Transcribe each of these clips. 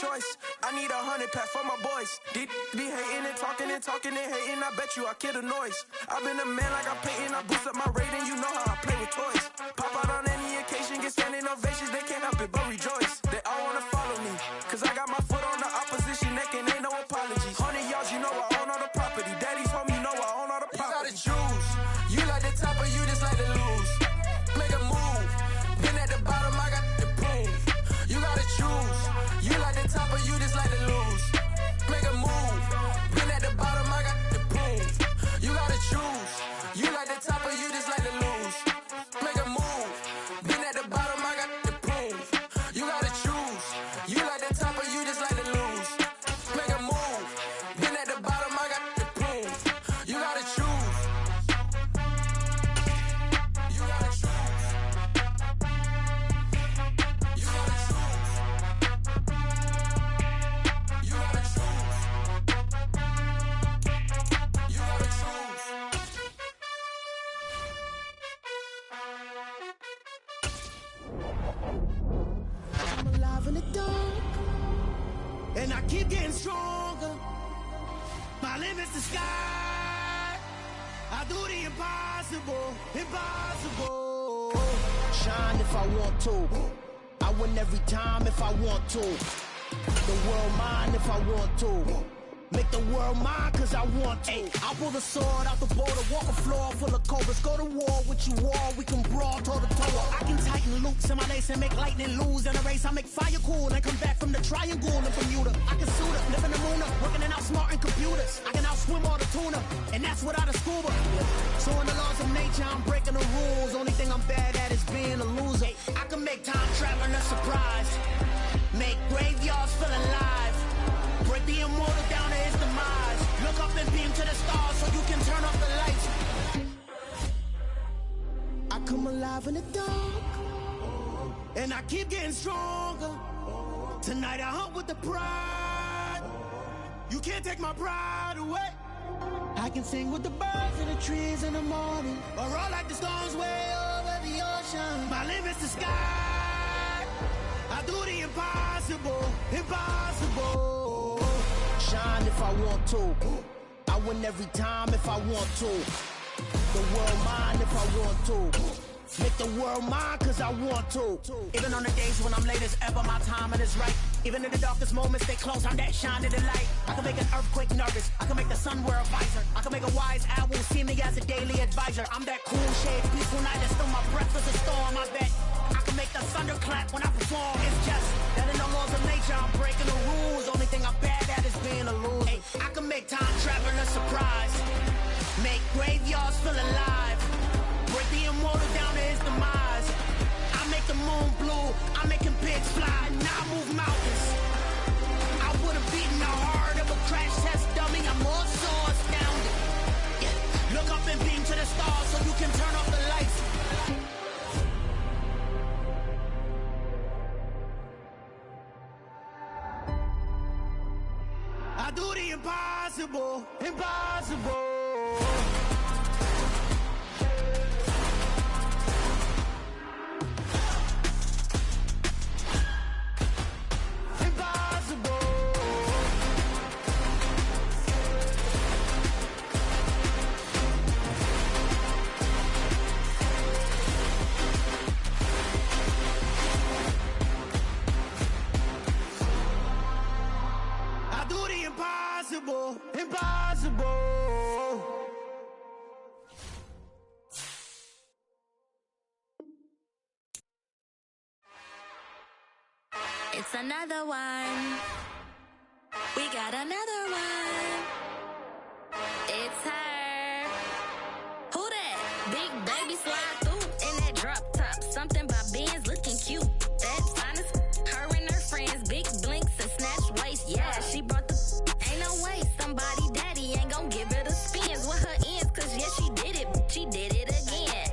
choice. I need 100 pack for my boys. Be hating and talking and talking and hating. I bet you I kill the noise. I've been a man like I'm Peyton. I boost up my rating. You know how I play with toys. Pop out on any occasion, get standing ovations. They can't help it but rejoice. They all wanna follow me, cause I got my foot on the opposition neck and ain't no apologies. 100 yards, you know I own all the property. Daddy told me, you know I own all the property. You gotta choose. You like the top or you just like to lose. Make a move. Been at the bottom, I got the proof. You gotta choose. You like the top or you just like to lose. Make a move. Been at the bottom, I got the proof. You gotta choose. You like the top or you just like to lose. Make a move. Been at the bottom, I got the proof. You gotta choose. You like the top or you just like to lose. Make a move. Been at the bottom, I got the proof. You gotta choose. You gotta choose. You gotta choose. You gotta choose. You gotta choose. I'm alive in the dark, and I keep getting stronger. My limit's the sky. I do the impossible, impossible. Shine if I want to. I win every time if I want to. The world mine if I want to. Make the world mine cause I want to. I'll pull the sword out the border, walk a floor full of cobras. Go to war with you all, we can brawl toe to toe. I can tighten loops in my lace and make lightning lose in a race. I make fire cool and come back from the triangle in Bermuda. I can suit up, live in the moon up, working and outsmarting computers. I can outswim all the tuna, and that's without a scuba. So in the laws of nature, I'm breaking the rules. Only thing I'm bad at is being a loser. I can make time traveling a surprise, make graveyards feel alive. Break the immortal down to his demise. Look up and beam to the stars so you can turn off the lights. I come alive in the dark, and I keep getting stronger. Tonight I hunt with the pride. You can't take my pride away. I can sing with the birds and the trees in the morning, or roll like the storms way over the ocean. My limit's the sky. I do the impossible, impossible. Shine if I want to. I win every time if I want to. The world mine if I want to. Make the world mine cause I want to. Even on the days when I'm late as ever, my timing is right. Even in the darkest moments, stay close, I'm that shine of the light. I can make an earthquake nervous, I can make the sun wear a visor. I can make a wise owl see me as a daily advisor. I'm that cool shade, peaceful night that still my breath is a storm, I bet. I can make the thunder clap when I perform. It's just that in the laws of nature, I'm breaking the rules. Only thing I'm bad at is being a loser. Hey, I can make time traveling a surprise, make graveyards feel alive. Break the immortal down to his demise. I make the moon blue, I'm making pigs fly. Now I move mountains. I would've beaten the heart of a crash test dummy. I'm more so astounded. Yeah. Look up and beam to the stars so you can turn off the lights. I do the impossible, impossible. Impossible, impossible. It's another one. We got another one. It's her. Who that? Big baby slide through in that drop top. Something by Benz looking cute. That's honest. Her and her friends, big blinks and snatch waist. Yeah, she brought the. Ain't no way somebody daddy ain't gon' give her the spins with her ends. Cause yeah, she did it. She did it again.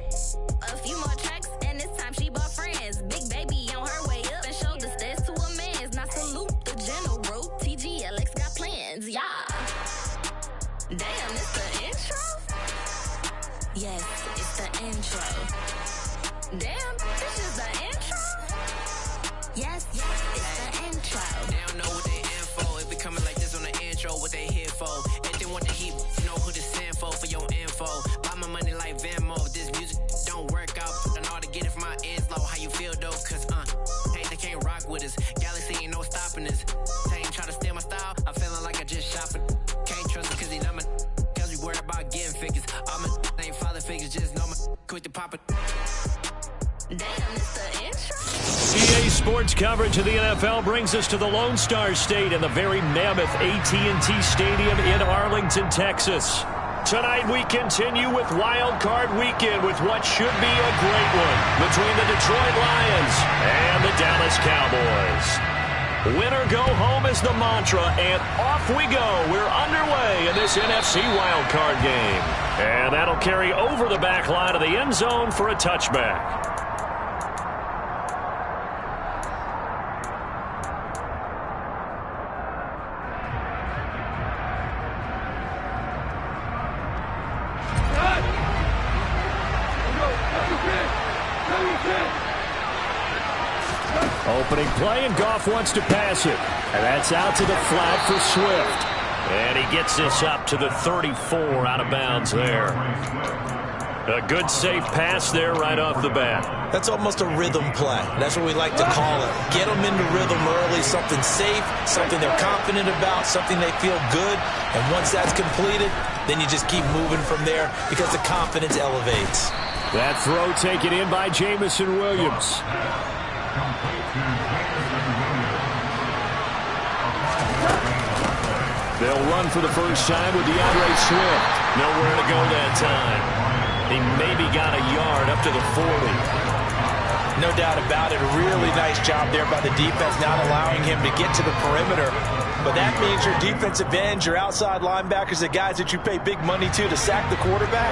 A few more tracks and this time she bought friends. Big baby on her way up and showed the stairs to a man's. Now salute the general. TGLX got plans. Yeah. Damn, it's the intro? Yes, it's the intro. Damn, this is the intro? Yes, it's the intro. They don't know what quick to pop it. Damn, it's the intro. EA Sports coverage of the NFL brings us to the Lone Star State and the very mammoth AT&T Stadium in Arlington, Texas. Tonight we continue with Wild Card Weekend with what should be a great one between the Detroit Lions and the Dallas Cowboys. Win or go home is the mantra, and off we go. We're underway in this NFC Wild Card game. And that'll carry over the back line of the end zone for a touchback. Opening play, and Goff wants to pass it. And that's out to the flat for Swift. And he gets this up to the 34, out of bounds there. A good, safe pass there right off the bat. That's almost a rhythm play. That's what we like to call it. Get them into rhythm early, something safe, something they're confident about, something they feel good. And once that's completed, then you just keep moving from there because the confidence elevates. That throw taken in by Jameson Williams. They'll run for the first time with DeAndre Swift. Nowhere to go that time. He maybe got a yard up to the 40. No doubt about it. A really nice job there by the defense, not allowing him to get to the perimeter. But that means your defensive ends, your outside linebackers, the guys that you pay big money to sack the quarterback,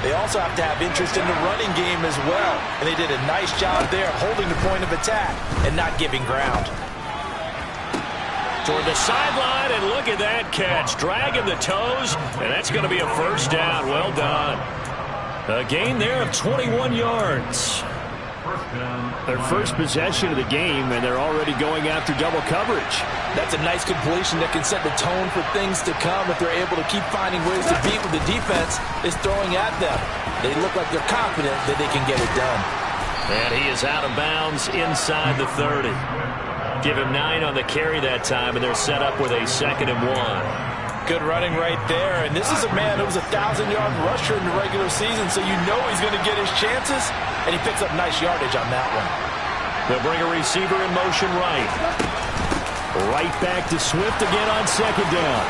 they also have to have interest in the running game as well. And they did a nice job there holding the point of attack and not giving ground. Toward the sideline, and look at that catch. Dragging the toes, and that's going to be a first down. Well done. A gain there of 21 yards. Their first possession of the game, and they're already going after double coverage. That's a nice completion that can set the tone for things to come if they're able to keep finding ways to beat what the defense is throwing at them. They look like they're confident that they can get it done. And he is out of bounds inside the 30. Give him 9 on the carry that time, and they're set up with a 2nd and 1. Good running right there. And this is a man who was a 1,000-yard rusher in the regular season, so you know he's going to get his chances, and he picks up nice yardage on that one. They'll bring a receiver in motion right. Right back to Swift again on 2nd down.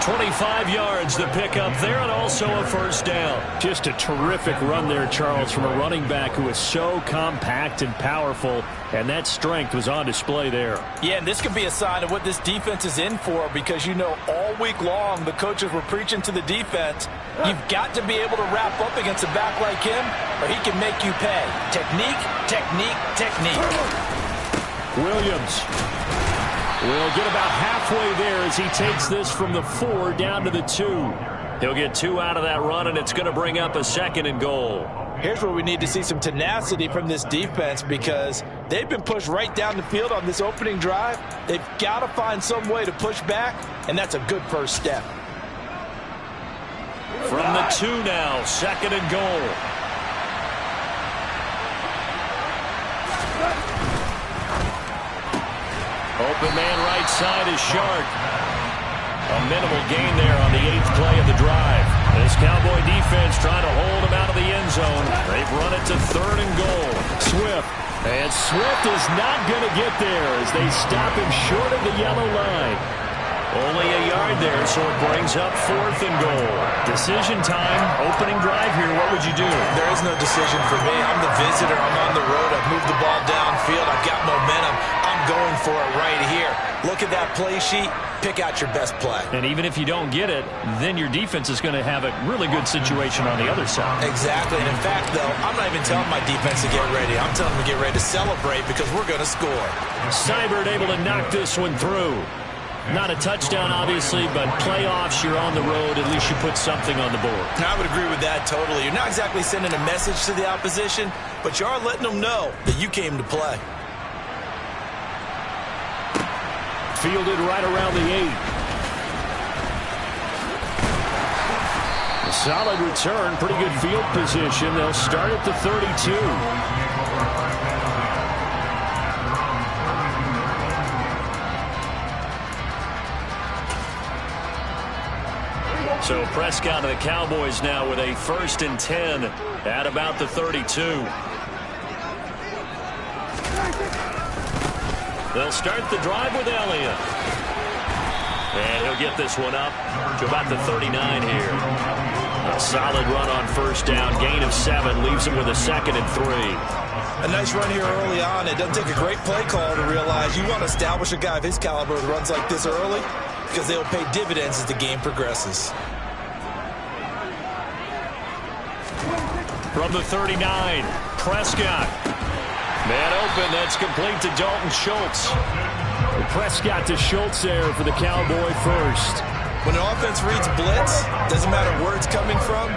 25 yards to pick up there, and also a first down. Just a terrific run there, Charles, from a running back who is so compact and powerful, and that strength was on display there. Yeah, and this could be a sign of what this defense is in for, because you know all week long the coaches were preaching to the defense, you've got to be able to wrap up against a back like him, or he can make you pay. Technique, technique, technique. Williams will get about halfway there as he takes this from the 4 down to the 2. He'll get 2 out of that run, and it's going to bring up a 2nd and goal. Here's where we need to see some tenacity from this defense, because they've been pushed right down the field on this opening drive. They've got to find some way to push back, and that's a good first step. From the 2 now, 2nd and goal. Open man right side is Shark. A minimal gain there on the 8th play of the drive. This Cowboy defense trying to hold him out of the end zone. They've run it to 3rd and goal. Swift. And Swift is not going to get there as they stop him short of the yellow line. Only a yard there, so it brings up 4th and goal. Decision time, opening drive here. What would you do? There is no decision for me. I'm the visitor. I'm on the road. I've moved the ball downfield. I've got momentum. I'm going for it right here. Look at that play sheet. Pick out your best play. And even if you don't get it, then your defense is going to have a really good situation on the other side. Exactly. And in fact, though, I'm not even telling my defense to get ready. I'm telling them to get ready to celebrate because we're going to score. Seibert able to knock this one through. Not a touchdown, obviously, but playoffs, you're on the road. At least you put something on the board. I would agree with that totally. You're not exactly sending a message to the opposition, but you are letting them know that you came to play. Fielded right around the 8. A solid return, pretty good field position. They'll start at the 32. So Prescott and the Cowboys now with a 1st and 10 at about the 32. They'll start the drive with Elliott. And he'll get this one up to about the 39 here. A solid run on 1st down. Gain of 7 leaves him with a 2nd and 3. A nice run here early on. It doesn't take a great play call to realize you want to establish a guy of his caliber with runs like this early because they'll pay dividends as the game progresses. From the 39, Prescott. Man open, that's complete to Dalton Schultz. Prescott to Schultz there for the Cowboy first. When an offense reads blitz, doesn't matter where it's coming from,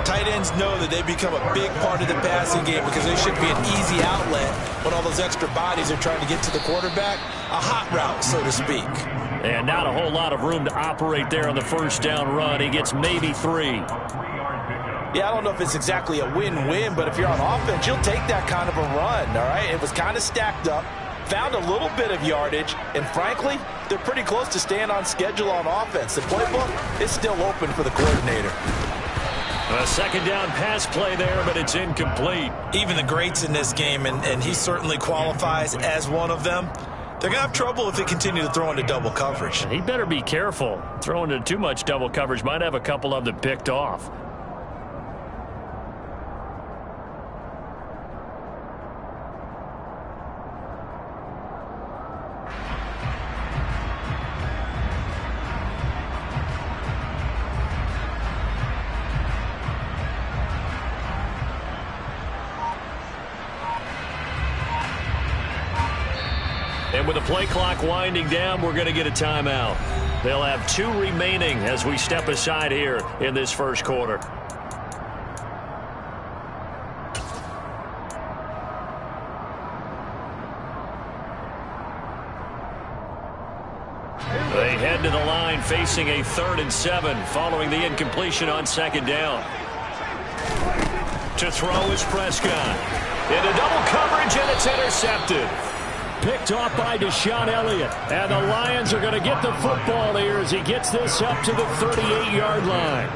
tight ends know that they become a big part of the passing game because they should be an easy outlet when all those extra bodies are trying to get to the quarterback. A hot route, so to speak. And not a whole lot of room to operate there on the 1st down run. He gets maybe 3. Yeah, I don't know if it's exactly a win-win, but if you're on offense, you'll take that kind of a run, all right? It was kind of stacked up, found a little bit of yardage, and frankly, they're pretty close to staying on schedule on offense. The playbook is still open for the coordinator. A 2nd down pass play there, but it's incomplete. Even the greats in this game, and he certainly qualifies as one of them, they're going to have trouble if they continue to throw into double coverage. He better be careful. Throwing into too much double coverage might have a couple of them picked off. And with the play clock winding down, we're going to get a timeout. They'll have 2 remaining as we step aside here in this 1st quarter. They head to the line facing a 3rd and 7 following the incompletion on 2nd down. To throw is Prescott. Into double coverage, and it's intercepted. Picked off by Deshaun Elliott. And the Lions are going to get the football here as he gets this up to the 38-yard line.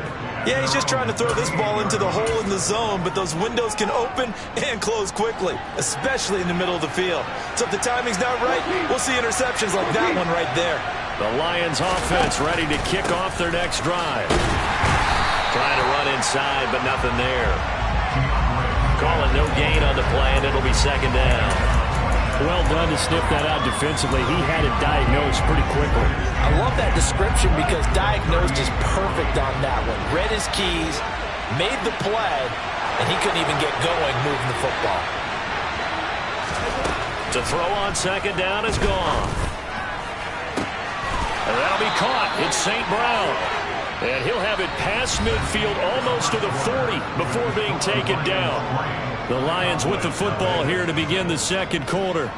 Yeah, he's just trying to throw this ball into the hole in the zone, but those windows can open and close quickly, especially in the middle of the field. So if the timing's not right, we'll see interceptions like that one right there. The Lions offense ready to kick off their next drive. Trying to run inside, but nothing there. Calling no gain on the play, and it'll be 2nd down. Well done to sniff that out defensively. He had it diagnosed pretty quickly. I love that description because diagnosed is perfect on that one. Read his keys, made the play, and he couldn't even get going moving the football. To throw on 2nd down is gone. And that'll be caught. It's St. Brown. And he'll have it past midfield almost to the 40 before being taken down. The Lions with the football here to begin the 2nd quarter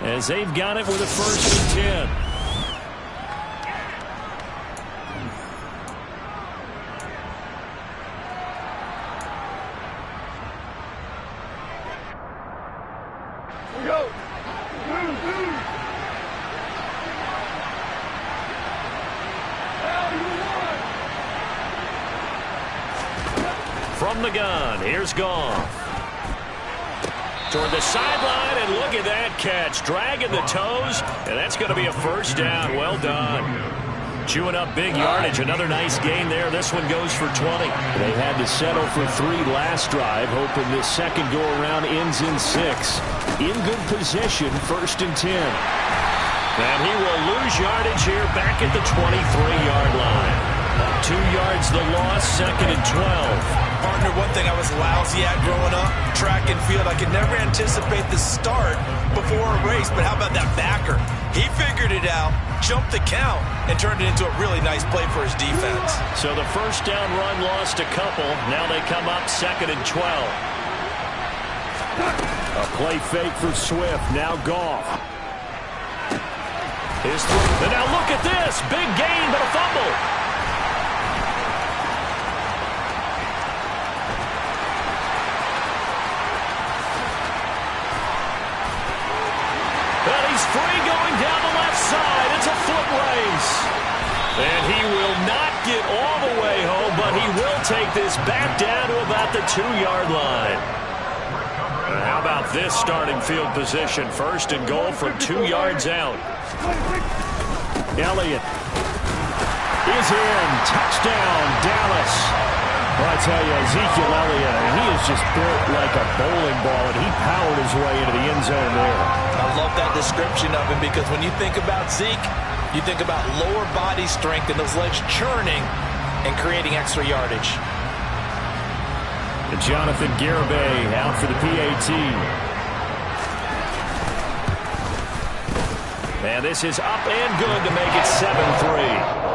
as they've got it with a 1st and 10. From the gun, here's Goff. Toward the sideline, and look at that catch. Dragging the toes, and that's going to be a 1st down. Well done. Chewing up big yardage. Another nice gain there. This one goes for 20. They had to settle for 3 last drive, hoping this 2nd go-around ends in 6. In good position, 1st and 10. And he will lose yardage here back at the 23-yard line. 2 yards the loss, 2nd and 12. Partner, one thing I was lousy at growing up, track and field. I could never anticipate the start before a race, but how about that backer? He figured it out, jumped the count, and turned it into a really nice play for his defense. So the 1st down run lost a couple. Now they come up 2nd and 12. A play fake for Swift. Now Goff. And now look at this. Big gain, but a fumble. Free going down the left side. It's a foot race. And he will not get all the way home, but he will take this back down to about the 2-yard line. How about this starting field position? First and goal from 2 yards out. Elliott is in. Touchdown, Dallas. Well, I tell you, Ezekiel Elliott, he is just built like a bowling ball, and he powered his way into the end zone there. I love that description of him because when you think about Zeke, you think about lower body strength and those legs churning and creating extra yardage. And Jonathan Garibay out for the PAT. And this is up and good to make it 7-3.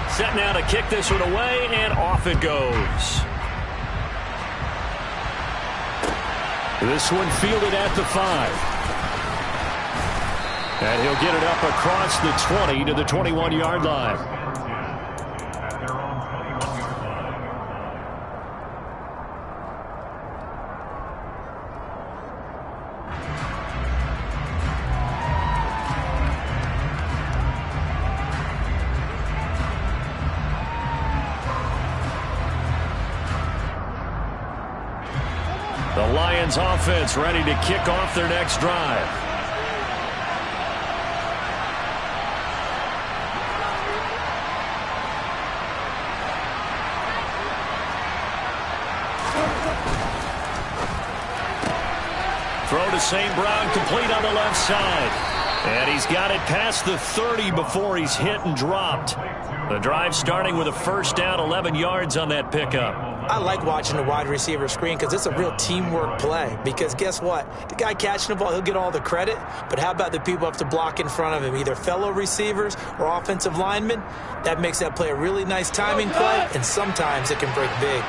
Set now to kick this one away, and off it goes. This one fielded at the 5. And he'll get it up across the 20 to the 21-yard line. The Lions offense ready to kick off their next drive. Throw to St. Brown, complete on the left side. And he's got it past the 30 before he's hit and dropped. The drive starting with a first down, 11 yards on that pickup. I like watching the wide receiver screen because it's a real teamwork play. Because guess what? The guy catching the ball, he'll get all the credit. But how about the people up to block in front of him, either fellow receivers or offensive linemen? That makes that play a really nice timing play, and sometimes it can break big.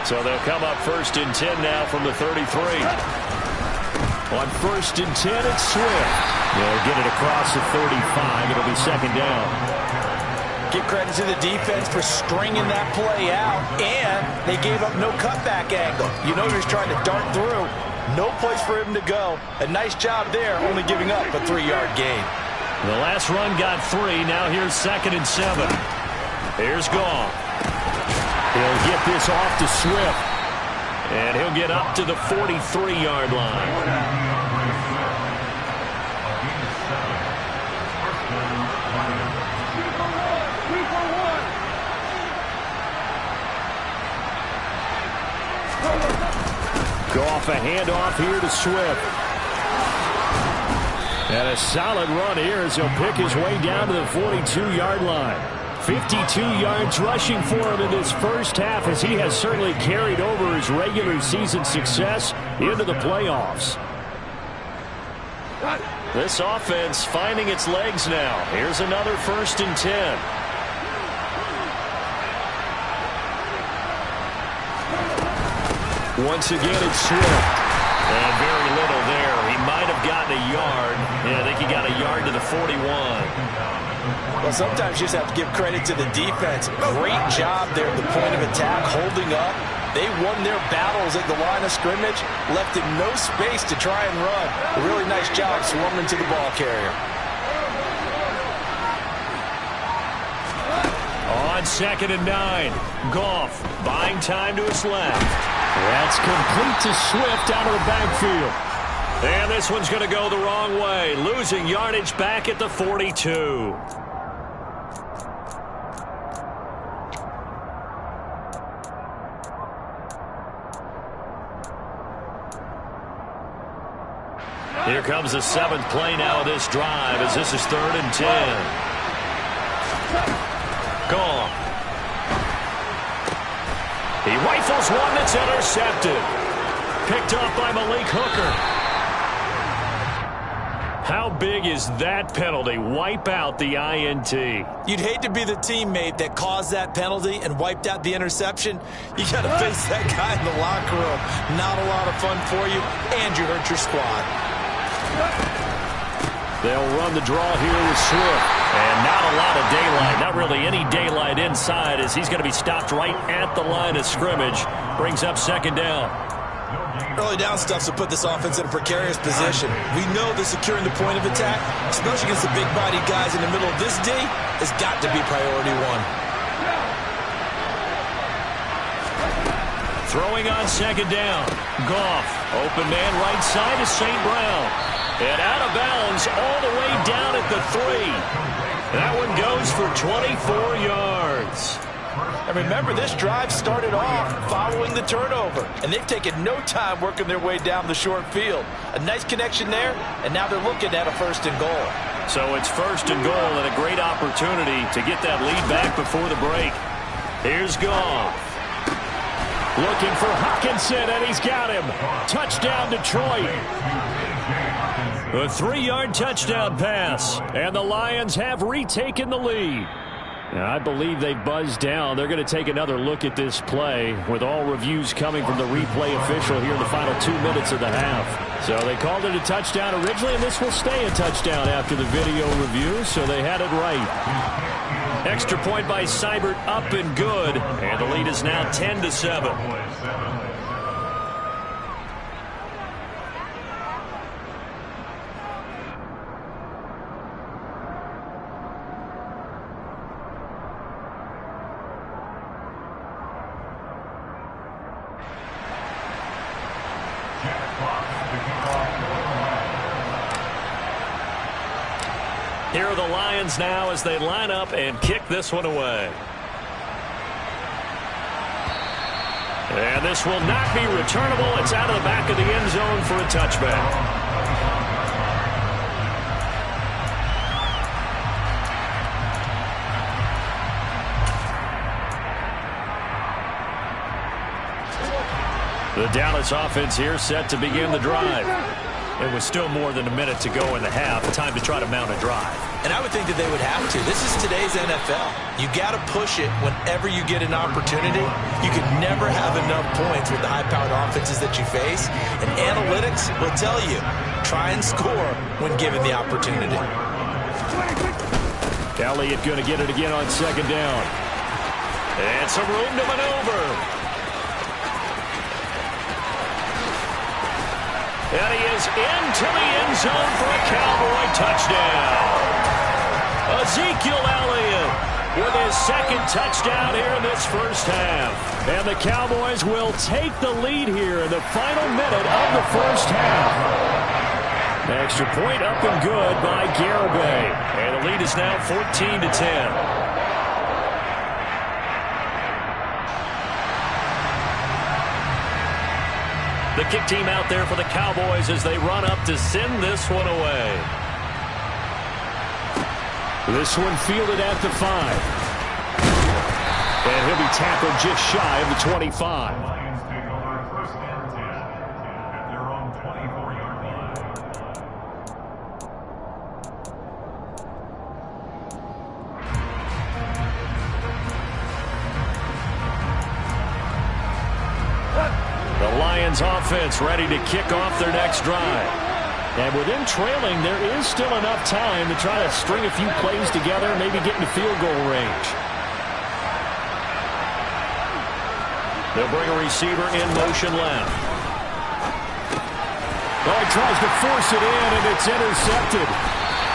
So they'll come up first and 10 now from the 33. On first and 10, it's Swift. They'll get it across the 35. It'll be second down. Give credit to the defense for stringing that play out, and they gave up no cutback angle. You know he's trying to dart through. No place for him to go. A nice job there, only giving up a 3-yard gain. The last run got 3. Now here's second and 7. Here's Goff. He'll get this off to Swift, and he'll get up to the 43-yard line. Goff a handoff here to Swift. And a solid run here as he'll pick his way down to the 42-yard line. 52 yards rushing for him in this first half as he has certainly carried over his regular season success into the playoffs. This offense finding its legs now. Here's another first and 10. Once again, it's Swift. And very little there. He might have gotten a yard. Yeah, I think he got a yard to the 41. Well, sometimes you just have to give credit to the defense. Great job there at the point of attack, holding up. They won their battles at the line of scrimmage, left him no space to try and run. A really nice job swarming to the ball carrier. On second and 9, Goff buying time to his left. That's complete to Swift out of the backfield. And this one's going to go the wrong way, losing yardage back at the 42. Here comes the 7th play now of this drive as this is 3rd and 10. Goff. He rifles one that's intercepted. Picked off by Malik Hooker. How big is that penalty? Wipe out the INT. You'd hate to be the teammate that caused that penalty and wiped out the interception. You got to face that guy in the locker room. Not a lot of fun for you, and you hurt your squad. They'll run the draw here with Swift. And not a lot of daylight, not really any daylight inside, as he's going to be stopped right at the line of scrimmage. Brings up second down. Early down stuff to put this offense in a precarious position. We know that securing the point of attack, especially against the big-bodied guys in the middle of this D, has got to be priority one. Throwing on second down. Goff, open man right side is St. Brown. And out of bounds all the way down at the 3. That one goes for 24 yards. And remember, this drive started off following the turnover, and they've taken no time working their way down the short field. A nice connection there, and now they're looking at a 1st and goal. So it's 1st and goal and a great opportunity to get that lead back before the break. Here's Goff. Looking for Hockenson, and he's got him. Touchdown, Detroit. A 3-yard touchdown pass, and the Lions have retaken the lead. Now, I believe they buzzed down. They're going to take another look at this play with all reviews coming from the replay official here in the final 2 minutes of the half. So they called it a touchdown originally, and this will stay a touchdown after the video review, so they had it right. Extra point by Seibert, up and good, and the lead is now 10-7. Here are the Lions now as they line up and kick this one away. And this will not be returnable. It's out of the back of the end zone for a touchback. The Dallas offense here set to begin the drive. It was still more than a minute to go in the half. Time to try to mount a drive. And I would think that they would have to. This is today's NFL. You got to push it whenever you get an opportunity. You can never have enough points with the high-powered offenses that you face. And analytics will tell you, try and score when given the opportunity. Elliott going to get it again on second down. And some room to maneuver. And he is into the end zone for a Cowboy touchdown. Ezekiel Elliott with his second touchdown here in this first half. And the Cowboys will take the lead here in the final minute of the first half. Extra point up and good by Garibay. And the lead is now 14-10. The kick team out there for the Cowboys as they run up to send this one away. This one fielded at the 5. And he'll be tackled just shy of the 25. Offense ready to kick off their next drive. And with them trailing, there is still enough time to try to string a few plays together, maybe get into field goal range. They'll bring a receiver in motion left. Oh, he tries to force it in, and it's intercepted.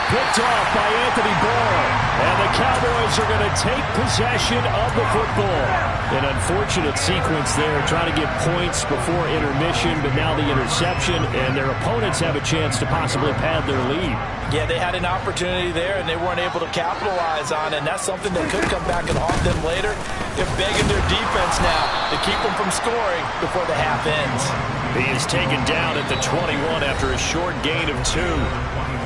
Picked off by Anthony Barr. And the Cowboys are going to take possession of the football. An unfortunate sequence there, trying to get points before intermission, but now the interception, and their opponents have a chance to possibly pad their lead. Yeah, they had an opportunity there, and they weren't able to capitalize on it, and that's something that could come back and haunt them later. They're begging their defense now to keep them from scoring before the half ends. He is taken down at the 21 after a short gain of 2.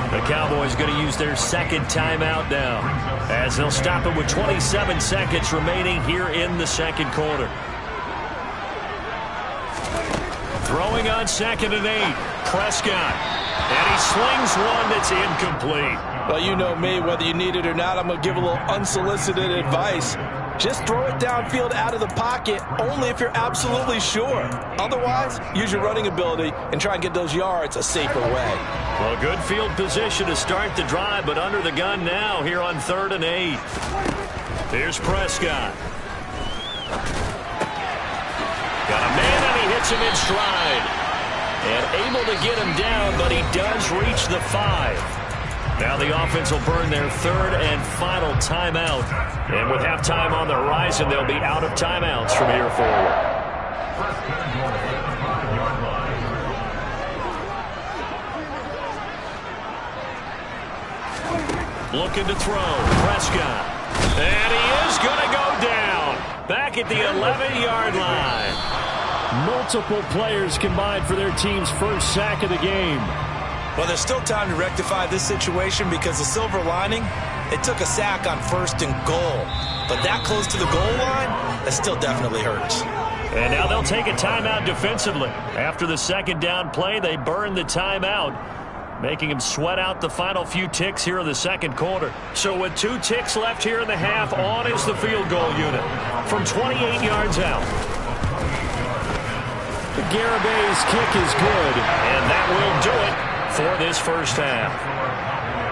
The Cowboys going to use their second timeout now, as they'll stop it with 27 seconds remaining here in the second quarter. Throwing on 2nd and 8, Prescott. And he slings one that's incomplete. Well, you know me, whether you need it or not, I'm going to give a little unsolicited advice. just throw it downfield out of the pocket only if you're absolutely sure. Otherwise, use your running ability and try and get those yards a safer way. Well, good field position to start the drive, but under the gun now here on 3rd and 8. Here's Prescott. Got a man, and he hits him in stride. And able to get him down, but he does reach the 5. Now the offense will burn their 3rd and final timeout. And with halftime on the horizon, they'll be out of timeouts from here forward. Looking to throw. Prescott. And he is going to go down. Back at the 11-yard line. Multiple players combined for their team's first sack of the game. Well, there's still time to rectify this situation because the silver lining, it took a sack on 1st and goal. But that close to the goal line, that still definitely hurts. And now they'll take a timeout defensively. After the 2nd down play, they burn the timeout, making him sweat out the final few ticks here in the 2nd quarter. So with 2 ticks left here in the half, on is the field goal unit from 28 yards out. The Garabay's kick is good, and that will do it for this first half.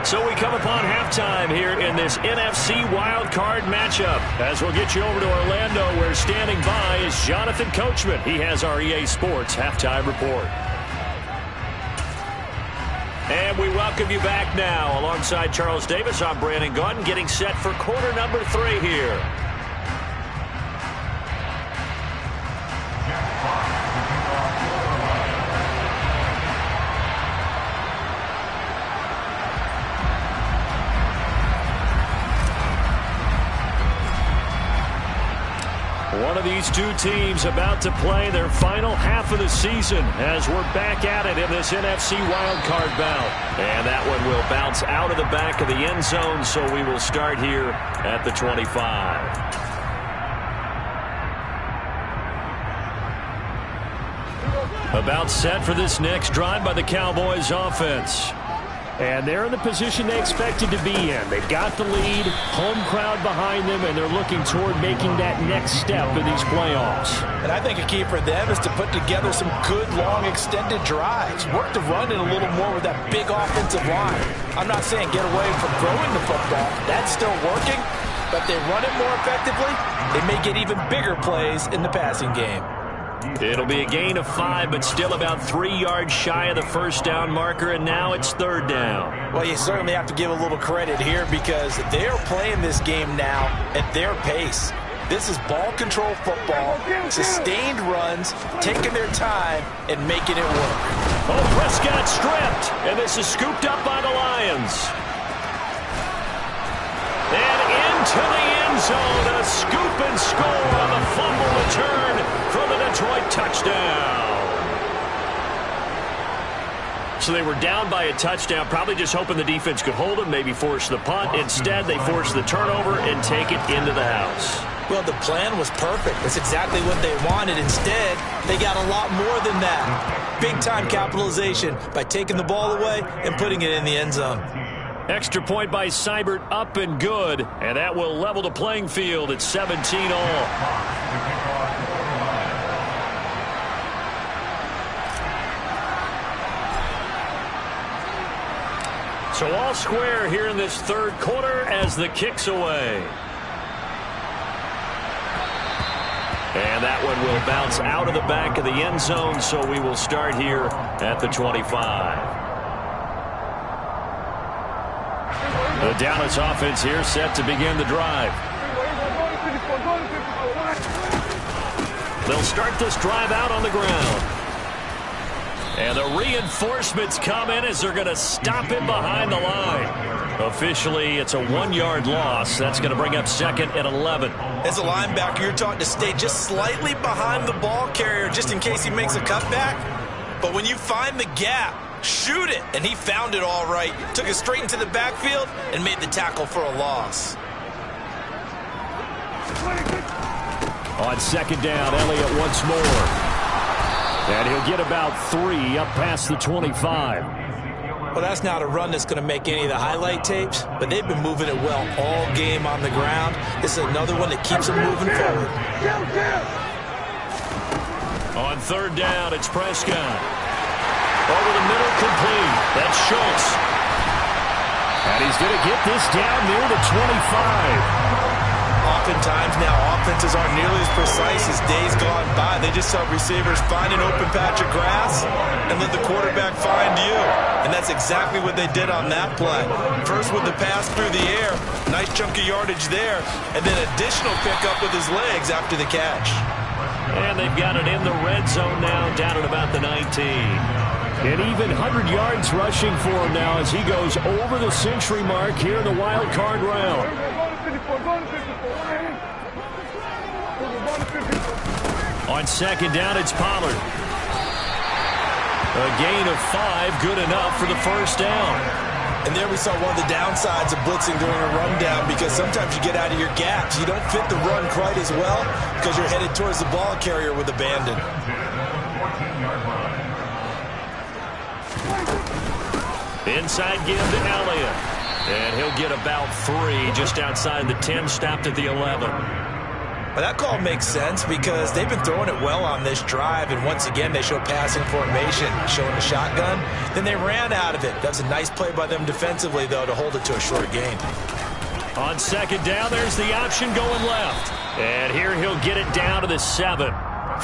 So we come upon halftime here in this NFC wildcard matchup, as we'll get you over to Orlando, where standing by is Jonathan Coachman. He has our EA Sports halftime report. And we welcome you back now. Alongside Charles Davis, I'm Brandon Gaudin, getting set for quarter number 3 here. One of these two teams about to play their final half of the season as we're back at it in this NFC wildcard bout. And that one will bounce out of the back of the end zone, so we will start here at the 25. About set for this next drive by the Cowboys offense. And they're in the position they expected to be in. They've got the lead, home crowd behind them, and they're looking toward making that next step in these playoffs. And I think a key for them is to put together some good, long, extended drives. Work the run in a little more with that big offensive line. I'm not saying get away from throwing the football. That's still working. But if they run it more effectively, they may get even bigger plays in the passing game. It'll be a gain of 5, but still about 3 yards shy of the first down marker, and now it's 3rd down. Well, you certainly have to give a little credit here because they're playing this game now at their pace. This is ball control football, sustained runs, taking their time and making it work. Oh, Prescott stripped, and this is scooped up by the Lions. And into the end zone, a scoop and score on the fumble return for the Detroit touchdown. So they were down by a touchdown, probably just hoping the defense could hold them, maybe force the punt. Instead, they forced the turnover and take it into the house. Well, the plan was perfect. That's exactly what they wanted. Instead, they got a lot more than that. Big-time capitalization by taking the ball away and putting it in the end zone. Extra point by Seibert, up and good, and that will level the playing field at 17 all. So all square here in this 3rd quarter as the kick's away. And that one will bounce out of the back of the end zone, so we will start here at the 25. The Dallas offense here set to begin the drive. They'll start this drive out on the ground. And the reinforcements come in as they're going to stop him behind the line. Officially, it's a 1-yard loss. That's going to bring up 2nd and 11. As a linebacker, you're taught to stay just slightly behind the ball carrier just in case he makes a cutback. But when you find the gap, shoot it. And he found it all right. Took it straight into the backfield and made the tackle for a loss. On 2nd down, Elliott once more. And he'll get about 3 up past the 25. Well, that's not a run that's going to make any of the highlight tapes, but they've been moving it well all game on the ground. This is another one that keeps them moving forward. On third down, it's Prescott. Over the middle, complete. That's Schultz. And he's going to get this down near the 25. Oftentimes now, offenses aren't nearly as precise as days gone by. They just saw receivers find an open patch of grass and let the quarterback find you. And that's exactly what they did on that play. First with the pass through the air, nice chunk of yardage there, and then additional pickup with his legs after the catch. And they've got it in the red zone now, down at about the 19. And even 100 yards rushing for him now as he goes over the century mark here in the wild card round. On second down, it's Pollard. A gain of 5, good enough for the first down. And there we saw one of the downsides of blitzing during a rundown, because sometimes you get out of your gaps. You don't fit the run quite as well because you're headed towards the ball carrier with abandon. Inside give to Elliott. And he'll get about 3 just outside the 10, stopped at the 11. Well, that call makes sense because they've been throwing it well on this drive, and once again they show passing formation, showing the shotgun. Then they ran out of it. That's a nice play by them defensively, though, to hold it to a short gain. On second down, there's the option going left. And here he'll get it down to the 7.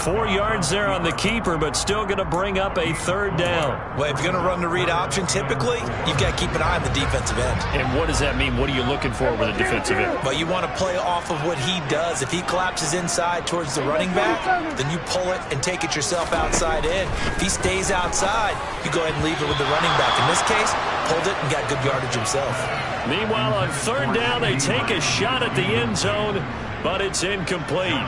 4 yards there on the keeper, but still going to bring up a third down. Well, if you're going to run the read option, typically, you've got to keep an eye on the defensive end. And what does that mean? What are you looking for with a defensive end? Well, you want to play off of what he does. If he collapses inside towards the running back, then you pull it and take it yourself outside in. If he stays outside, you go ahead and leave it with the running back. In this case, pulled it and got good yardage himself. Meanwhile, on third down, they take a shot at the end zone, but it's incomplete.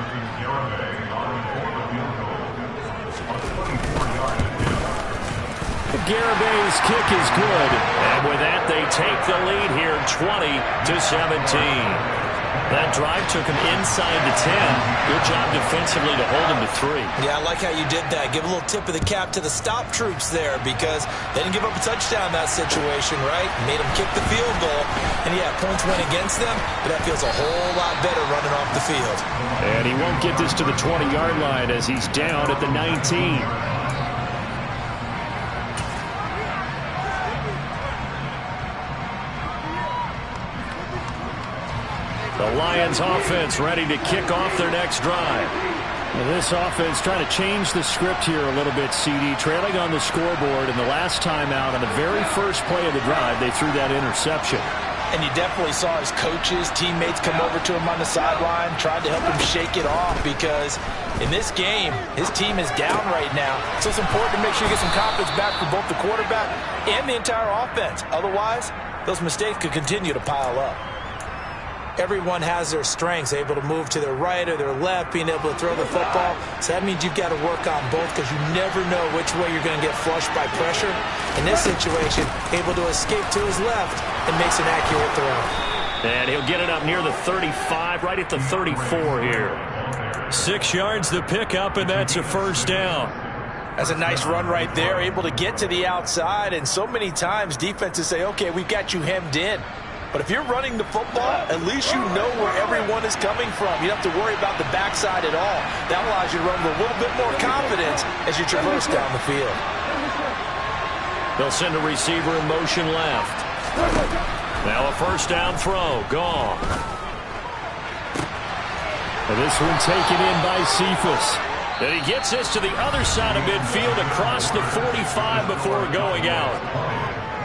Garabay's kick is good, and with that they take the lead here 20-17. That drive took him inside the 10. Good job defensively to hold him to 3. Yeah, I like how you did that. Give a little tip of the cap to the stop troops there, because they didn't give up a touchdown in that situation, right? Made them kick the field goal, and yeah, points went against them, but that feels a whole lot better running off the field. And he won't get this to the 20-yard line as he's down at the 19. The Lions offense ready to kick off their next drive. Well, this offense trying to change the script here a little bit, CD. Trailing on the scoreboard, and the last time out on the very first play of the drive, they threw that interception. And you definitely saw his coaches, teammates come over to him on the sideline, tried to help him shake it off, because in this game, his team is down right now. So it's important to make sure you get some confidence back for both the quarterback and the entire offense. Otherwise, those mistakes could continue to pile up. Everyone has their strengths, able to move to their right or their left, being able to throw the football. So that means you've got to work on both, because you never know which way you're going to get flushed by pressure. In this situation, able to escape to his left and makes an accurate throw. And he'll get it up near the 35, right at the 34 here. 6 yards the pickup, and that's a first down. That's a nice run right there, able to get to the outside. And so many times defenses say, okay, we've got you hemmed in. But if you're running the football, at least you know where everyone is coming from. You don't have to worry about the backside at all. That allows you to run with a little bit more confidence as you traverse down the field. They'll send a receiver in motion left. Now a first down throw, gone. And this one taken in by Cephas. And he gets this to the other side of midfield across the 45 before going out.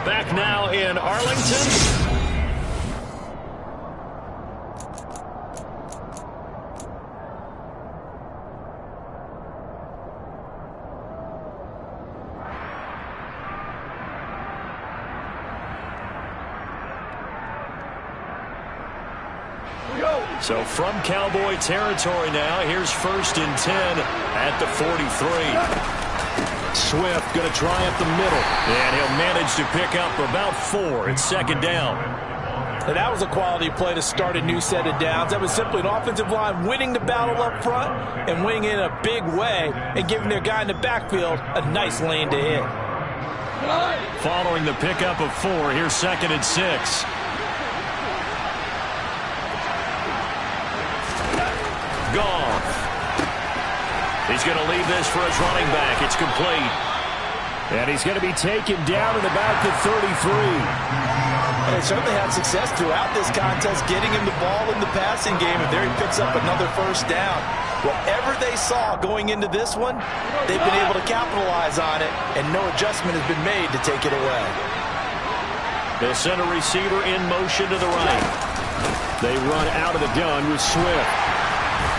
Back now in Arlington. So from Cowboy territory now, here's 1st and 10 at the 43. Swift going to try up the middle, and he'll manage to pick up about 4. It's second down. And that was a quality play to start a new set of downs. That was simply an offensive line winning the battle up front and winning in a big way and giving their guy in the backfield a nice lane to hit. Following the pickup of 4, here's 2nd and 6. Goff. He's going to leave this for his running back. It's complete. And he's going to be taken down at about the 33. And they certainly had success throughout this contest, getting him the ball in the passing game, and there he picks up another first down. Whatever they saw going into this one, they've been able to capitalize on it, and no adjustment has been made to take it away. They'll send a receiver in motion to the right. They run out of the gun with Swift.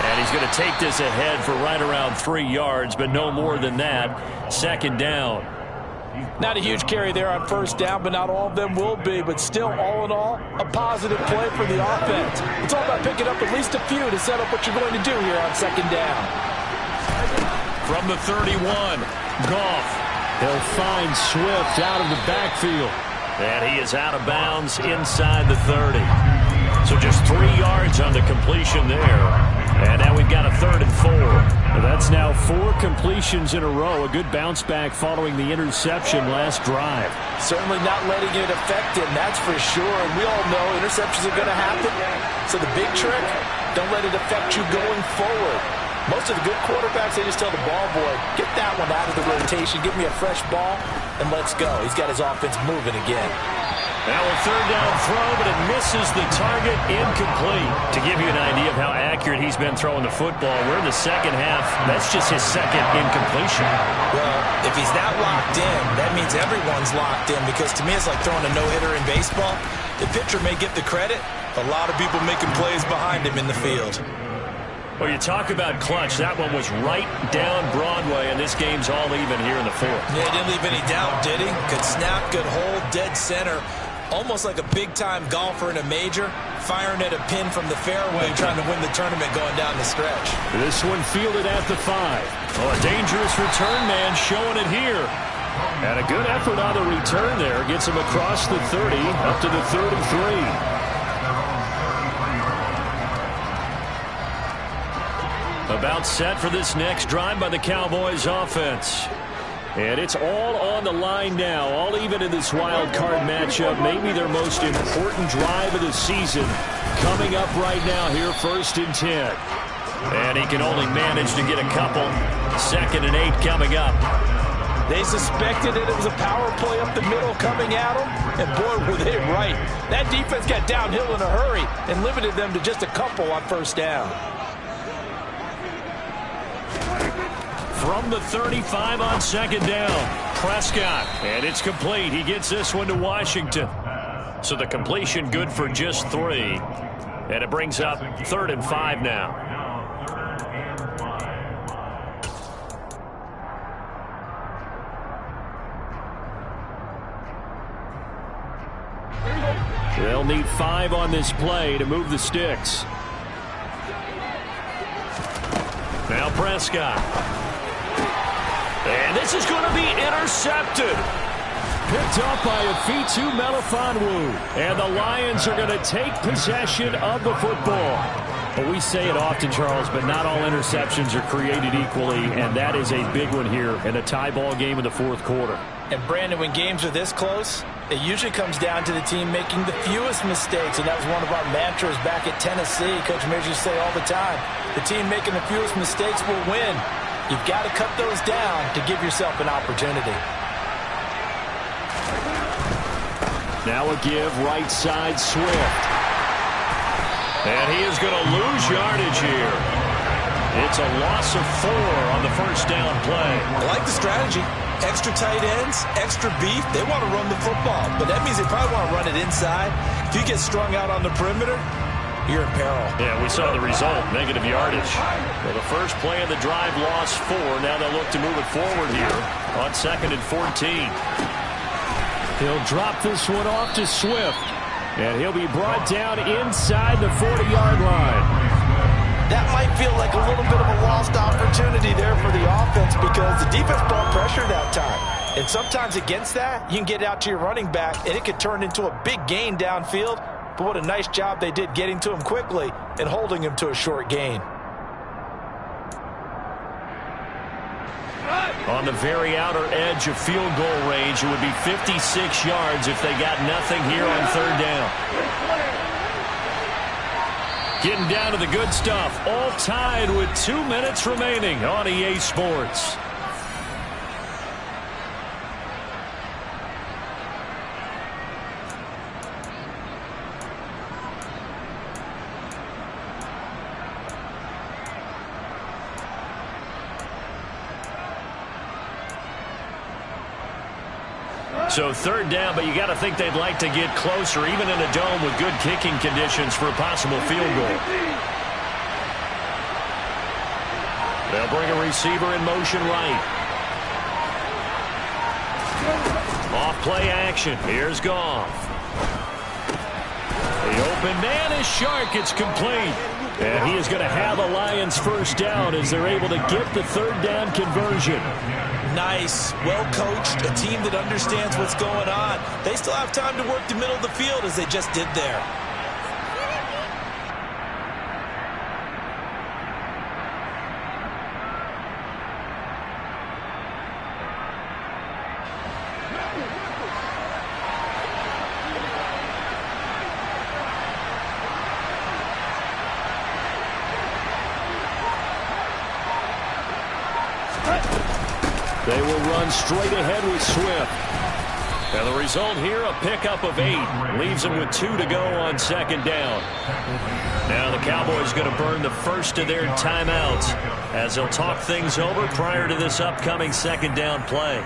And he's going to take this ahead for right around 3 yards, but no more than that. 2nd down. Not a huge carry there on first down, but not all of them will be. But still, all in all, a positive play for the offense. It's all about picking up at least a few to set up what you're going to do here on 2nd down. From the 31, Goff. He'll find Swift out of the backfield. And he is out of bounds inside the 30. So just 3 yards on the completion there. And now we've got a 3rd and 4. That's now 4 completions in a row. A good bounce back following the interception last drive. Certainly not letting it affect him, that's for sure. And we all know interceptions are going to happen. So the big trick, don't let it affect you going forward. Most of the good quarterbacks, they just tell the ball boy, get that one out of the rotation, give me a fresh ball, and let's go. He's got his offense moving again. Now a 3rd down throw, but it misses the target, incomplete. To give you an idea of how accurate he's been throwing the football, we're in the second half. That's just his 2nd incompletion. Well, if he's not locked in, that means everyone's locked in, because to me it's like throwing a no-hitter in baseball. The pitcher may get the credit, a lot of people making plays behind him in the field. Well, you talk about clutch. That one was right down Broadway, and this game's all even here in the 4th. Yeah, he didn't leave any doubt, did he? Good snap, good hold, dead center. Almost like a big-time golfer in a major, firing at a pin from the fairway, trying to win the tournament going down the stretch. This one fielded at the 5. Oh, a dangerous return man showing it here. And a good effort on the return there. Gets him across the 30, up to the 33. About set for this next drive by the Cowboys offense. And it's all on the line now, all even in this wild card matchup. Maybe their most important drive of the season coming up right now here, 1st and 10. And he can only manage to get a couple. 2nd and 8 coming up. They suspected it was a power play up the middle coming at them, and boy, were they right. That defense got downhill in a hurry and limited them to just a couple on first down. From the 35 on 2nd down, Prescott, and it's complete. He gets this one to Washington. So the completion good for just 3. And it brings up 3rd and 5 now. They'll need 5 on this play to move the sticks. Now Prescott. And this is going to be intercepted. Picked up by Afitu Melifonwu. And the Lions are going to take possession of the football. Well, we say it often, Charles, but not all interceptions are created equally, and that is a big one here in a tie ball game in the 4th quarter. And, Brandon, when games are this close, it usually comes down to the team making the fewest mistakes, and that was one of our mantras back at Tennessee. Coach Mears used to say all the time, the team making the fewest mistakes will win. You've got to cut those down to give yourself an opportunity. Now a give, right side, Swift. And he is going to lose yardage here. It's a loss of 4 on the first down play. I like the strategy. Extra tight ends, extra beef. They want to run the football, but that means they probably want to run it inside. If you get strung out on the perimeter, you're in peril. Yeah, we saw the result, negative yardage. Well, the first play of the drive lost 4. Now they'll look to move it forward here on 2nd and 14. He'll drop this one off to Swift, and he'll be brought down inside the 40-yard line. That might feel like a little bit of a lost opportunity there for the offense because the defense brought pressure that time. And sometimes against that, you can get out to your running back, and it could turn into a big gain downfield. But what a nice job they did getting to him quickly and holding him to a short gain. on the very outer edge of field goal range. It would be 56 yards if they got nothing here on third down. Getting down to the good stuff. All tied with 2 minutes remaining on EA Sports. So third down, but you got to think they'd like to get closer, even in a dome with good kicking conditions for a possible field goal. They'll bring a receiver in motion right. Off play action. Here's Goff. The open man is Shark. It's complete. And he is going to have a Lions first down as they're able to get the third down conversion. Nice, well-coached, a team that understands what's going on. They still have time to work the middle of the field as they just did there. They will run straight ahead with Swift. And the result here, a pickup of 8. Leaves them with 2 to go on second down. Now the Cowboys going to burn the first of their timeouts as they'll talk things over prior to this upcoming second down play.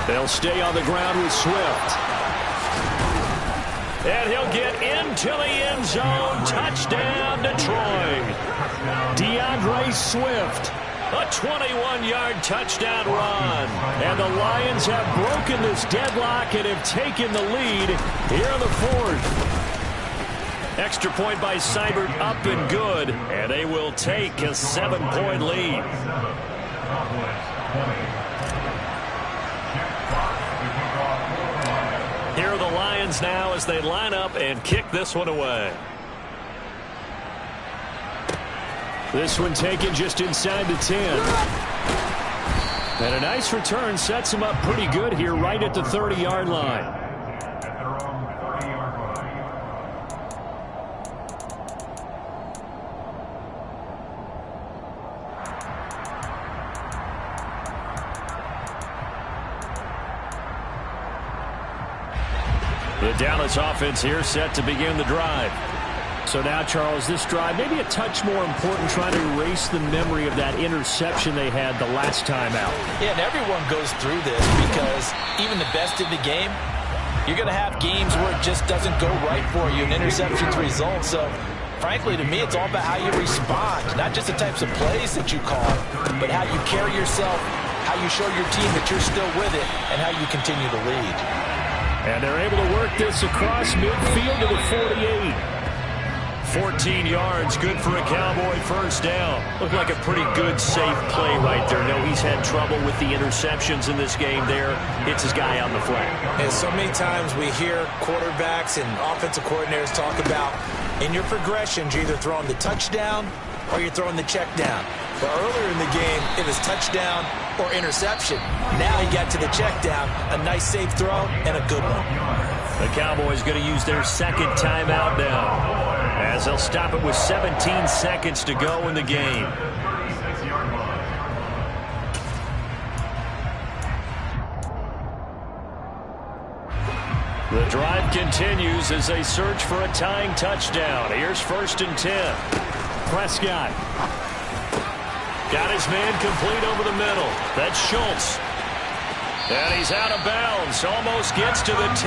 They'll stay on the ground with Swift. And he'll get into the end zone. Touchdown, Detroit. DeAndre Swift. A 21-yard touchdown run. And the Lions have broken this deadlock and have taken the lead here in the fourth. Extra point by Seibert up and good. And they will take a 7-point lead. Here are the Lions now as they line up and kick this one away. This one taken just inside the 10. And a nice return sets them up pretty good here right at the 30-yard line. The Dallas offense here set to begin the drive. So now, Charles, this drive maybe a touch more important, trying to erase the memory of that interception they had the last time out. Yeah, and everyone goes through this because even the best in the game, you're going to have games where it just doesn't go right for you and interceptions result. So, frankly, to me, it's all about how you respond, not just the types of plays that you call, but how you carry yourself, how you show your team that you're still with it, and how you continue to lead. And they're able to work this across midfield to the 48. 14 yards, good for a Cowboy first down. Looked like a pretty good, safe play right there. No, he's had trouble with the interceptions in this game there. Hits his guy on the flat. And so many times we hear quarterbacks and offensive coordinators talk about in your progressions, you're either throwing the touchdown or you're throwing the check down. But earlier in the game, it was touchdown or interception. Now he got to the check down, a nice safe throw, and a good one. The Cowboys going to use their second timeout now, as they'll stop it with 17 seconds to go in the game. The drive continues as they search for a tying touchdown. Here's 1st and 10. Prescott. Got his man complete over the middle. That's Schultz. And he's out of bounds. Almost gets to the 10.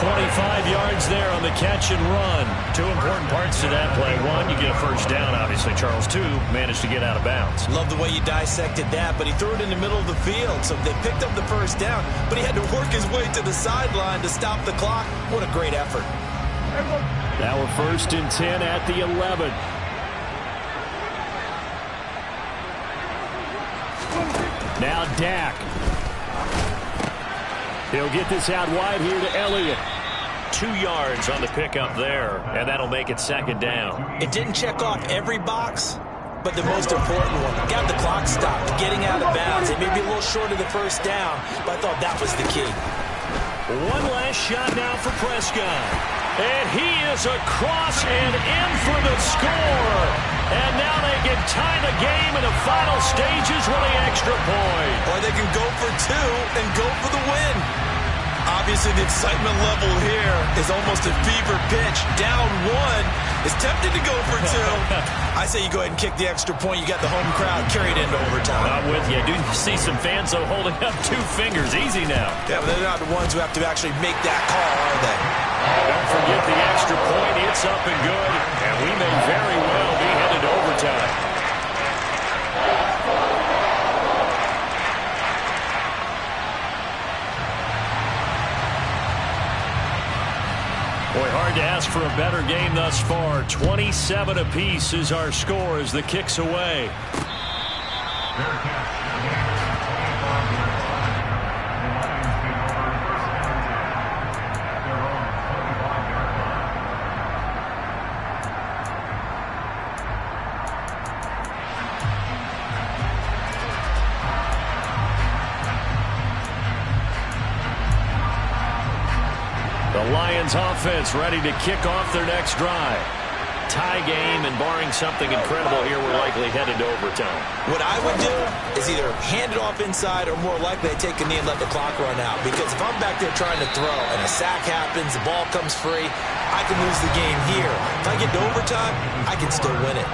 25 yards there on the catch and run. 2 important parts to that play. 1, you get a first down, obviously. Charles, 2, managed to get out of bounds. Love the way you dissected that, but he threw it in the middle of the field. So they picked up the first down, but he had to work his way to the sideline to stop the clock. What a great effort. Now we're 1st and 10 at the 11. Now Dak. He'll get this out wide here to Elliott. 2 yards on the pickup there, and that'll make it second down. It didn't check off every box, but the most important one. Got the clock stopped, getting out of bounds. It may be a little short of the first down, but I thought that was the key. One last shot now for Prescott. And he is across and in for the score. And now they can tie the game in the final stages with the extra point. Or they can go for 2 and go for the win. Obviously, the excitement level here is almost a fever pitch. Down 1 is tempted to go for 2. I say you go ahead and kick the extra point. You got the home crowd carried into overtime. I'm with you. I do see some fans, though, holding up 2 fingers. Easy now. Yeah, but they're not the ones who have to actually make that call, are they? Don't forget the extra point. It's up and good. And we may very well be headed to overtime. Boy, hard to ask for a better game thus far. 27 apiece is our score as the kick's away. The Lions offense ready to kick off their next drive. Tie game, and barring something incredible here, we're likely headed to overtime. What I would do is either hand it off inside or more likely I take a knee and let the clock run out. Because if I'm back there trying to throw and a sack happens, the ball comes free, I can lose the game here. If I get to overtime, I can still win it.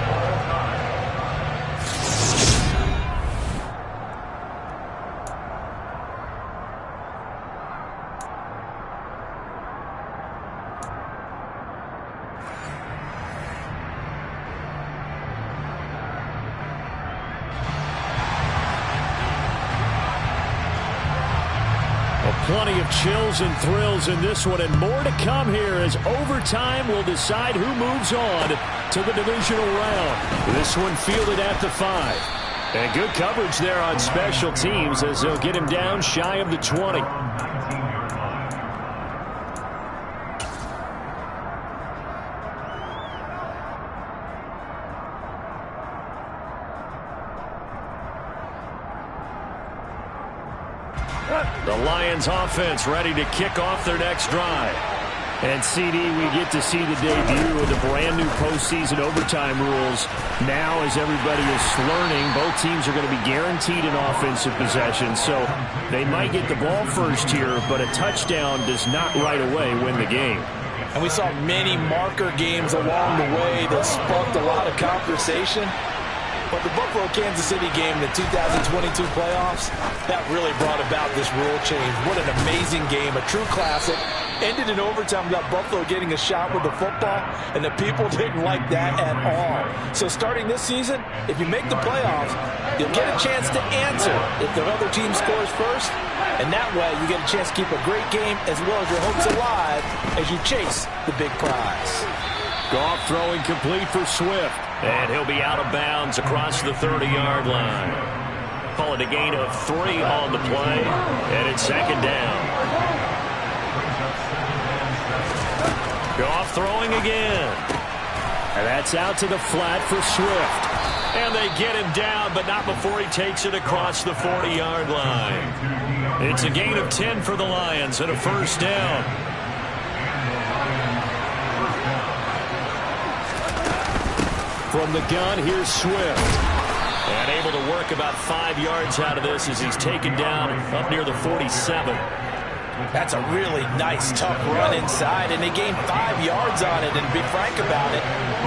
Plenty of chills and thrills in this one, and more to come here as overtime will decide who moves on to the divisional round. This one fielded at the 5. And good coverage there on special teams as they'll get him down shy of the 20. The Lions offense ready to kick off their next drive. And CD, we get to see the debut of the brand new postseason overtime rules. Now, as everybody is learning, both teams are going to be guaranteed an offensive possession. So they might get the ball first here, but a touchdown does not right away win the game. And we saw many marker games along the way that sparked a lot of conversation. But the Buffalo-Kansas City game, the 2022 playoffs, that really brought about this rule change. What an amazing game, a true classic. Ended in overtime, got Buffalo getting a shot with the football, and the people didn't like that at all. So starting this season, if you make the playoffs, you'll get a chance to answer if the other team scores first. And that way, you get a chance to keep a great game as well as your hopes alive as you chase the big prize. Goff throwing complete for Swift. And he'll be out of bounds across the 30-yard line. Call it a gain of 3 on the play. And it's second down. Goff throwing again. And that's out to the flat for Swift. And they get him down, but not before he takes it across the 40-yard line. It's a gain of 10 for the Lions and a first down. From the gun, here's Swift. And able to work about 5 yards out of this as he's taken down up near the 47. That's a really nice, tough run inside, and they gained 5 yards on it. And to be frank about it,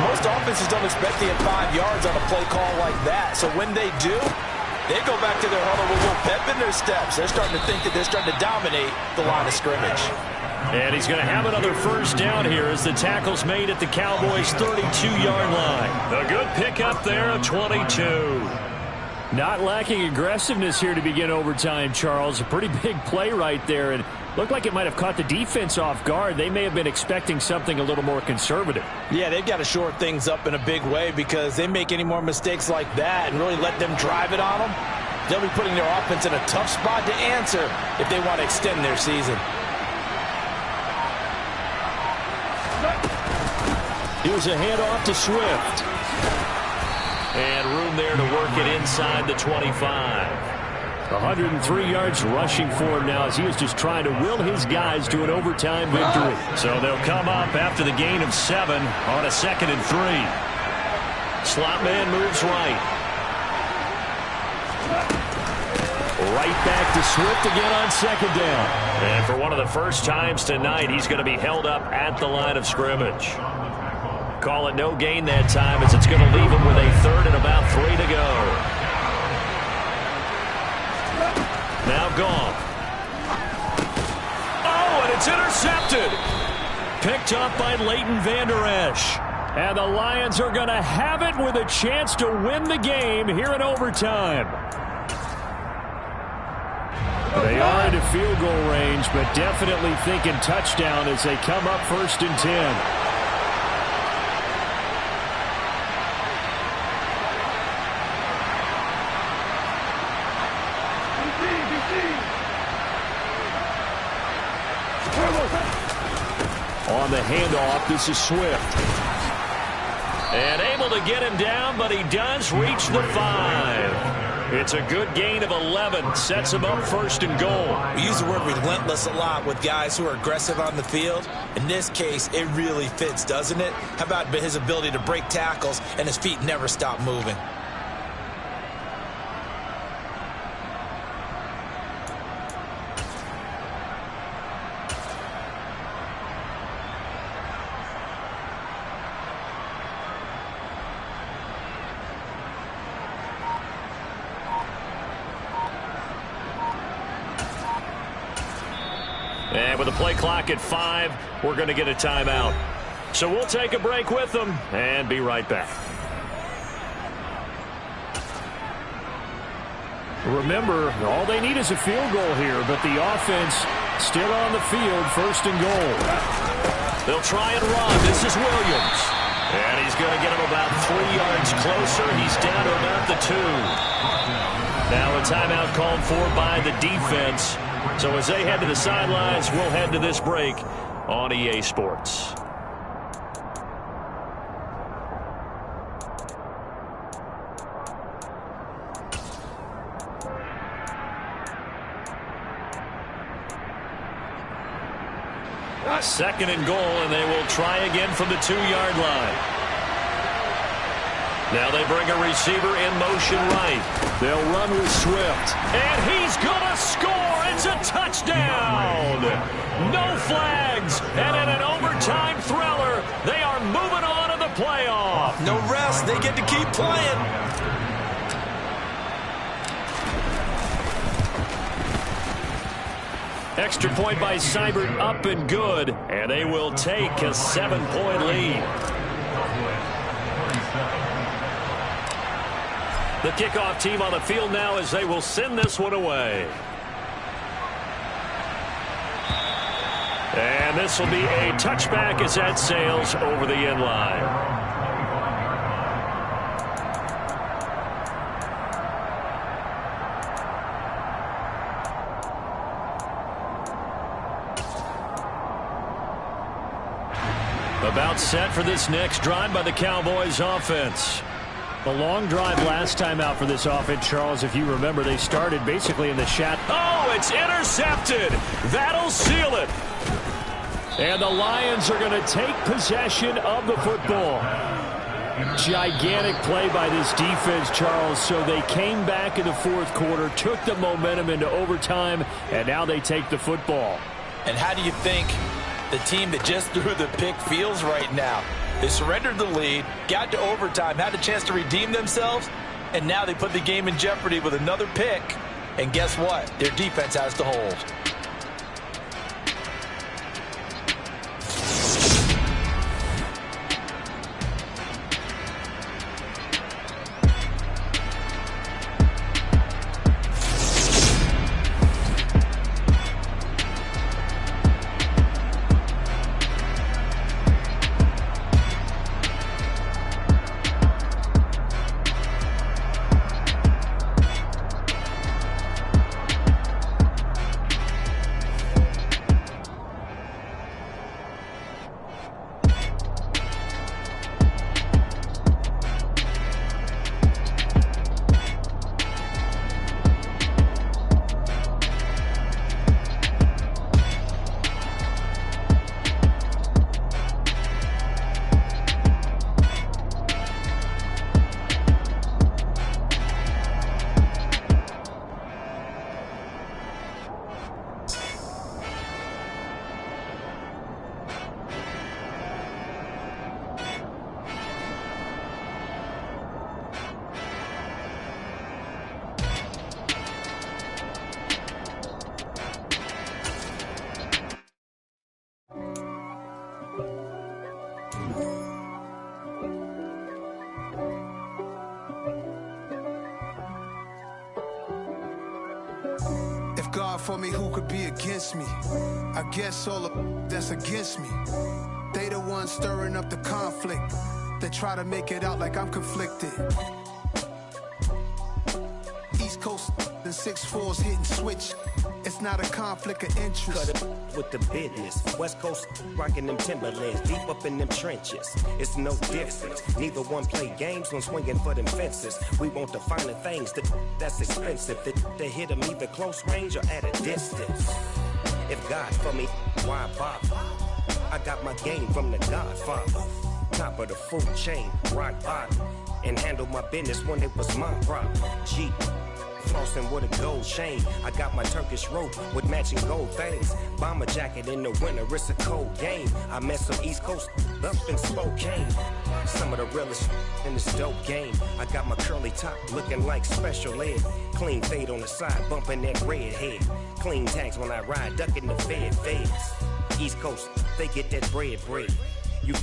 most offenses don't expect to get 5 yards on a play call like that. So when they do, they go back to their huddle with a little pep in their steps. They're starting to think that they're starting to dominate the line of scrimmage. And he's going to have another first down here as the tackle's made at the Cowboys' 32-yard line. A good pickup there of 22. Not lacking aggressiveness here to begin overtime, Charles. A pretty big play right there, and looked like it might have caught the defense off guard. They may have been expecting something a little more conservative. Yeah, they've got to shore things up in a big way because they make any more mistakes like that and really let them drive it on them. they'll be putting their offense in a tough spot to answer if they want to extend their season. Here's a handoff to Swift. And room there to work it inside the 25. 103 yards rushing for him now as he is just trying to will his guys to an overtime victory. So they'll come up after the gain of 7 on a 2nd and 3. Slot man moves right. Right back to Swift again on 2nd down. And for one of the first times tonight, he's going to be held up at the line of scrimmage. Call it no gain that time as it's going to leave him with a 3rd and about 3 to go. Now gone. Oh, and it's intercepted. Picked up by Leighton Vander Esch. And the Lions are going to have it with a chance to win the game here in overtime. They are into field goal range, but definitely thinking touchdown as they come up 1st and 10. On the handoff, this is Swift. And able to get him down, but he does reach the 5. It's a good gain of 11. Sets him up 1st and goal. We use the word relentless a lot with guys who are aggressive on the field. In this case, it really fits, doesn't it? How about his ability to break tackles and his feet never stop moving? And with the play clock at 5, we're going to get a timeout. So we'll take a break with them and be right back. Remember, all they need is a field goal here, but the offense still on the field, 1st and goal. They'll try and run. This is Williams. And he's going to get him about 3 yards closer. He's down to about the 2. Now a timeout called for by the defense. So as they head to the sidelines, we'll head to this break on EA Sports. Second and goal, and they will try again from the 2-yard line. Now they bring a receiver in motion right. They'll run with Swift. And he's going to score. It's a touchdown. No flags. And in an overtime thriller, they are moving on to the playoff. No rest. They get to keep playing. Extra point by Seibert up and good. And they will take a 7-point lead. The kickoff team on the field now as they will send this one away. And this will be a touchback as that sails over the end line. About set for this next drive by the Cowboys offense. A long drive last time out for this offense, Charles. If you remember, they started basically in the shot. Oh, it's intercepted. That'll seal it. And the Lions are going to take possession of the football. Gigantic play by this defense, Charles. So they came back in the 4th quarter, took the momentum into overtime, and now they take the football. And how do you think the team that just threw the pick feels right now? They surrendered the lead, got to overtime, had a chance to redeem themselves, and now they put the game in jeopardy with another pick. And guess what? Their defense has to hold. for me, who could be against me? I guess all of that's against me. They the ones stirring up the conflict. They try to make it out like I'm conflicted. East Coast and 6'4's hitting switch. It's not a conflict of interest. Cut it with the business. West Coast rocking them Timberlands, deep up in them trenches. It's no difference. Neither one play games when swinging for them fences. We want the finer things that's expensive. That hit them either close range or at a distance. If God for me, why bother? I got my game from the Godfather. Top of the food chain, rock bottom. And handle my business when it was my problem. G. Flossing with a gold chain. I got my Turkish rope with matching gold things. Bomber jacket in the winter, it's a cold game. I met some East Coast up in Spokane. Some of the realest in this dope game. I got my curly top looking like special ed. Clean fade on the side, bumping that red head. Clean tags when I ride, ducking the feds. East Coast, they get that bread. You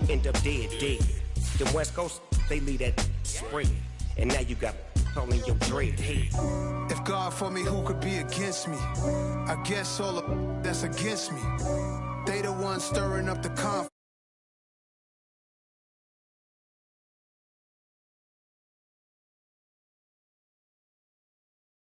end up dead. The West Coast, they leave that spread. And now you got calling your dread head. If God for me, who could be against me? I guess all of that's against me. They the ones stirring up the conflict.